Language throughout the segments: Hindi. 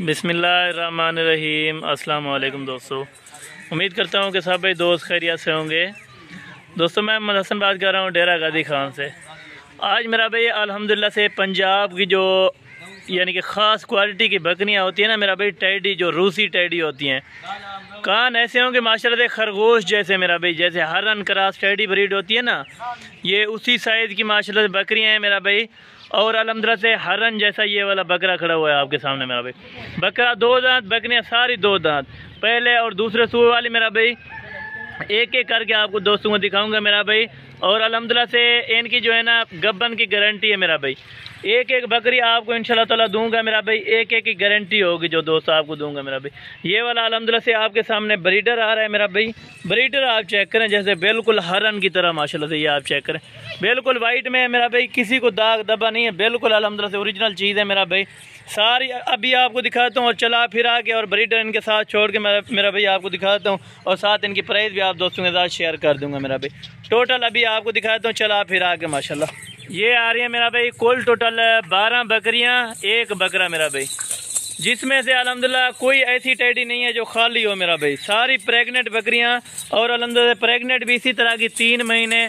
बिस्मिल्लाहिर्रहमानिर्रहीम। अस्सलाम वालेकुम दोस्तों, उम्मीद करता हूँ कि सब भाई दोस्त खैरियत से होंगे। दोस्तों मैं मोहम्मद हसन बात कर रहा हूँ डेरा गाजी खान से। आज मेरा भाई अल्हम्दुलिल्लाह से पंजाब की जो यानी कि ख़ास क्वालिटी की बकरियाँ होती हैं ना मेरा भाई, टैडी जो रूसी टैडी होती हैं, कान ऐसे होंगे माशाल्लाह से खरगोश जैसे मेरा भाई, जैसे हरन क्रॉस टैडी ब्रीड होती है ना, ये उसी साइज़ की माशाल्लाह से बकरियाँ हैं मेरा भाई। और अल्हम्दुलिल्लाह से हरन जैसा ये वाला बकरा खड़ा हुआ है आपके सामने मेरा भाई। बकरा दो दांत, बकरियाँ सारी दो दांत, पहले और दूसरे सूए वाली मेरा भाई। एक एक करके आपको दोस्तों को दिखाऊंगा मेरा भाई। और अल्हम्दुलिल्लाह से इनकी जो है ना गब्बन की गारंटी है मेरा भाई। एक एक बकरी आपको इंशाल्लाह ताला दूंगा मेरा भाई, एक एक की गारंटी होगी जो दोस्त आपको दूंगा मेरा भाई। ये वाला अल्हम्दुलिल्लाह से आपके सामने ब्रीडर आ रहा है मेरा भाई। ब्रीडर आप चेक करें, जैसे बिल्कुल हरन की तरह माशाल्लाह से, ये आप चेक करें, बिल्कुल वाइट में है मेरा भाई, किसी को दाग दबा नहीं है, बिल्कुल अल्हम्दुलिल्लाह से ओरिजिनल चीज़ है मेरा भाई। सारी अभी आपको दिखाता हूँ और चला फिरा के और ब्रीडर इनके साथ छोड़ के मेरा भाई आपको दिखाता हूँ, और साथ इनकी प्राइस भी आप दोस्तों के साथ शेयर कर दूंगा मेरा भाई। टोटल अभी आपको दिखाता हूँ चला फिरा के माशाल्लाह। ये आ रही है मेरा भाई कुल टोटल 12 बकरियाँ, एक बकरा मेरा भाई, जिसमें से अल्हम्दुलिल्लाह कोई ऐसी टैडी नहीं है जो खाली हो मेरा भाई। सारी प्रेग्नेंट बकरियाँ, और अल्हम्दुलिल्लाह प्रेग्नेंट भी इसी तरह की 3 महीने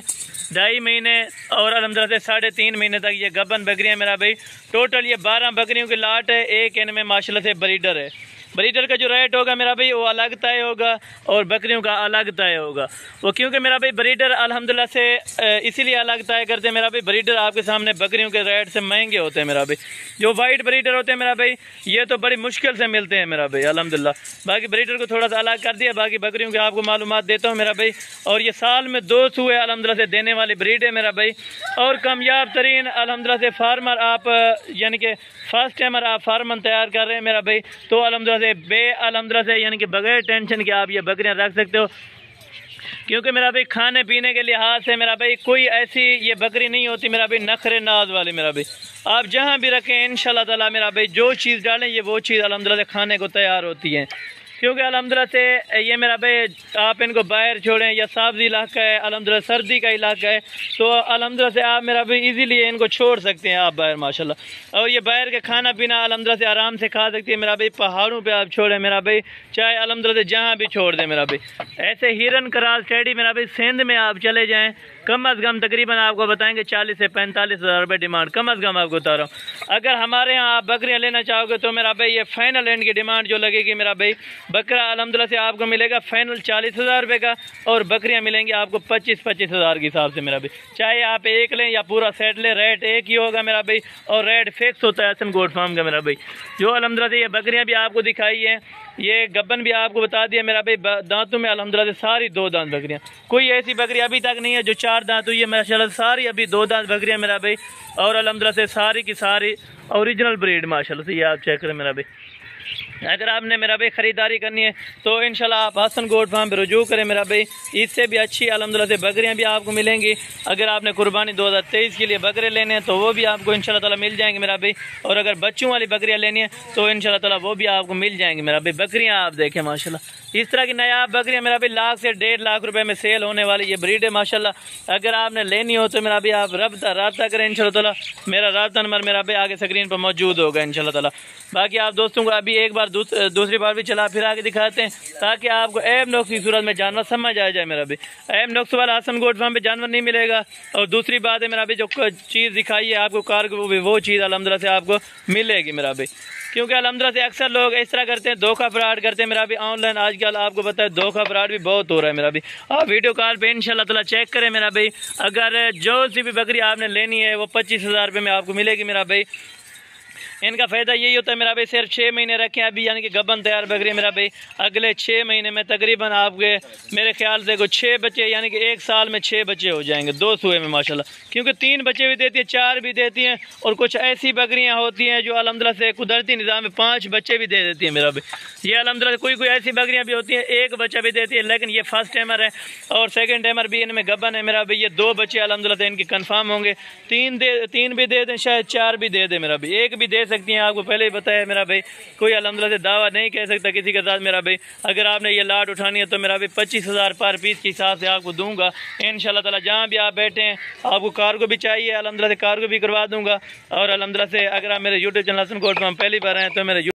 2.5 महीने और अल्हम्दुलिल्लाह से 3.5 महीने तक ये गबन बकरियाँ मेरा भाई। टोटल ये 12 बकरियों की लाट है। एक इनमें माशाल्लाह से ब्रीडर है। ब्रीडर का जो रेट होगा मेरा भाई वो अलग तय होगा और बकरियों का अलग तय होगा। वो क्योंकि मेरा भाई ब्रीडर अल्हम्दुलिल्लाह से इसीलिए अलग तय करते हैं मेरा भाई। ब्रीडर आपके सामने बकरियों के रेट से महंगे होते हैं मेरा भाई। जो वाइट ब्रीडर होते हैं मेरा भाई, ये तो बड़ी मुश्किल से मिलते हैं मेरा भाई अल्हम्दुलिल्लाह। बाकी ब्रीडर को थोड़ा सा अलग कर दिया, बाकी बकरियों की आपको मालूमात देता हूँ मेरा भाई। और ये साल में 2 सूए अल्हम्दुलिल्लाह से देने वाली ब्रीड है मेरा भाई। और कामयाब तरीन अल्हम्दुलिल्लाह से फार्मर आप यानी कि फर्स्ट टाइमर आप फार्मर तैयार कर रहे हैं मेरा भाई, तो अल्हम्दुलिल्लाह से अल्हम्दुलिल्लाह से यानी कि बगैर टेंशन के आप ये बकरियां रख सकते हो। क्योंकि मेरा भाई खाने पीने के लिहाज से मेरा भाई कोई ऐसी ये बकरी नहीं होती मेरा भाई नखरे नाज वाली मेरा भाई। आप जहाँ भी रखें इंशाल्लाह ताला मेरा भाई, जो चीज़ डालें ये वो चीज़ अल्हम्दुलिल्लाह से खाने को तैयार होती है। क्योंकि अल्हम्दुलिल्लाह से ये मेरा भाई आप इनको बाहर छोड़ें, या सब्ज़ी इलाका है अल्हम्दुलिल्लाह, सर्दी का इलाका है, तो अल्हम्दुलिल्लाह से आप मेरा भाई इजीली इनको छोड़ सकते हैं आप बाहर माशाल्लाह। और ये बाहर का खाना पीना अल्हम्दुलिल्लाह से आराम से खा सकती है मेरा भाई। पहाड़ों पे आप छोड़ें मेरा भाई, चाहे अल्हम्दुलिल्लाह से जहाँ भी छोड़ दें मेरा भाई। ऐसे हिरन क्रॉस टैडी मेरा भाई सिंध में आप चले जाएँ, कम अज़ कम तकरीबन आपको बताएंगे 40 से 45 हज़ार रुपये डिमांड, कम अज़ कम आपको बता रहा हूँ। अगर हमारे यहाँ आप बकरियाँ लेना चाहोगे तो मेरा भाई ये फाइनल एंड की डिमांड जो लगेगी मेरा भाई, बकरा अल्हम्दुलिल्लाह से आपको मिलेगा फाइनल 40 हज़ार रुपये का, और बकरियाँ मिलेंगी आपको 25-25 हज़ार के हिसाब से मेरा भाई। चाहे आप एक लें या पूरा सेट लें, रेट एक ही होगा मेरा भाई, और रेट फिक्स होता है हसन गोट फार्म का मेरा भाई। जो अल्हम्दुलिल्लाह से ये बकरियाँ भी आपको दिखाई है, ये गब्बन भी आपको बता दिया मेरा भाई। दांतों में अल्हम्दुलिल्लाह से सारी 2 दांत बकरियाँ, कोई ऐसी बकरी अभी तक नहीं है जो 4 दांत हुई है माशाल्लाह, सारी अभी 2 दांत बकरियाँ मेरा भाई। और अल्हम्दुलिल्लाह से सारी की सारी ओरिजिनल ब्रीड माशाल्लाह से, ये आप चेक करें मेरा भाई। अगर आपने मेरा भाई ख़रीदारी करनी है तो इंशाल्लाह आप हसन गोट फार्म पर रुजू करें मेरा भाई। इससे भी अच्छी अल्हम्दुलिल्लाह से बकरियाँ भी आपको मिलेंगी। अगर आपने कुर्बानी 2023 के लिए बकरे लेने हैं तो वो भी आपको इंशाल्लाह ताला मिल जाएंगे मेरा भाई। और अगर बच्चों वाली बकरियाँ लेनी है तो इंशाल्लाह ताला वो भी आपको मिल जाएंगी मेरा भाई। बकरियाँ आप देखें माशाल्लाह, इस तरह की नायाब बकरियाँ मेरा भाई 1 लाख से 1.5 लाख रुपए में सेल होने वाली ये ब्रीड है माशाल्लाह। अगर आपने लेनी हो तो मेरा भाई आप रब्ता करें इंशाल्लाह ताला। मेरा रब्ता नंबर मेरा भाई आगे स्क्रीन पर मौजूद होगा इंशाल्लाह ताला। बाकी आप दोस्तों को अभी एक बार दूसरी बार भी चला फिरा के दिखाते हैं, ताकि आपको ऐब नुक्स की सूरत में जानवर समझ आ जाए मेरा भाई। ऐब नुक्स वाला हसन गोट फार्म पे जानवर नहीं मिलेगा। और दूसरी बात है मेरा भाई, जो चीज़ दिखाई है आपको कार को, वो चीज़ अल्हम्दुलिल्लाह से आपको मिलेगी मेरा भाई। क्योंकि अल्हम्दुलिल्लाह से अक्सर लोग इस तरह करते हैं, धोखा फ्रॉड करते हैं मेरा भी। ऑनलाइन आजकल आपको पता है धोखा फ्रॉड भी बहुत हो रहा है मेरा भी। आप वीडियो कॉल पे इंशाल्लाह ताला चेक करें मेरा भाई। अगर जो सी भी बकरी आपने लेनी है वो 25 हज़ार रुपये में आपको मिलेगी मेरा भाई। इनका फ़ायदा यही होता है मेरा भाई, सिर्फ 6 महीने रखें अभी, यानी कि गबन तैयार बकरी मेरा भाई। अगले 6 महीने में तकरीबन आपके मेरे ख्याल से कुछ 6 बच्चे, यानी कि 1 साल में 6 बच्चे हो जाएंगे 2 सूए में माशाल्लाह। क्योंकि 3 बच्चे भी देती है, 4 भी देती हैं, और कुछ ऐसी बकरियां होती हैं जो अल्हम्दुलिल्लाह से कुदरती निज़ाम में 5 बच्चे भी दे देती हैं मेरा भाई। ये अल्हम्दुलिल्लाह कोई ऐसी बकरियाँ भी होती हैं 1 बच्चा भी देती है, लेकिन ये फर्स्ट टाइमर है और सेकेंड टाइमर भी इनमें गबन है मेरा भाई। ये 2 बच्चे अल्हम्दुलिल्लाह से इनके कन्फर्म होंगे। 3 भी दे दें, शायद 4 भी दे दें मेरा भाई, 1 भी दे सकती हैं। आपको पहले बताया मेरा भाई, कोई अल्हम्दुलिल्लाह से दावा नहीं कह सकता किसी के साथ मेरा भाई। अगर आपने ये लाट उठानी है तो मेरा भाई 25 हज़ार पर पीस के हिसाब से आपको दूंगा इंशाल्लाह ताला। जहाँ भी आप बैठे हैं, आपको कार्गो भी चाहिए अल्हम्दुलिल्लाह से कार्गो भी करवा दूंगा। और अल्हम्दुलिल्लाह से अगर आप मेरे YouTube channel Hasan goat farm पहली बार आए तो मेरे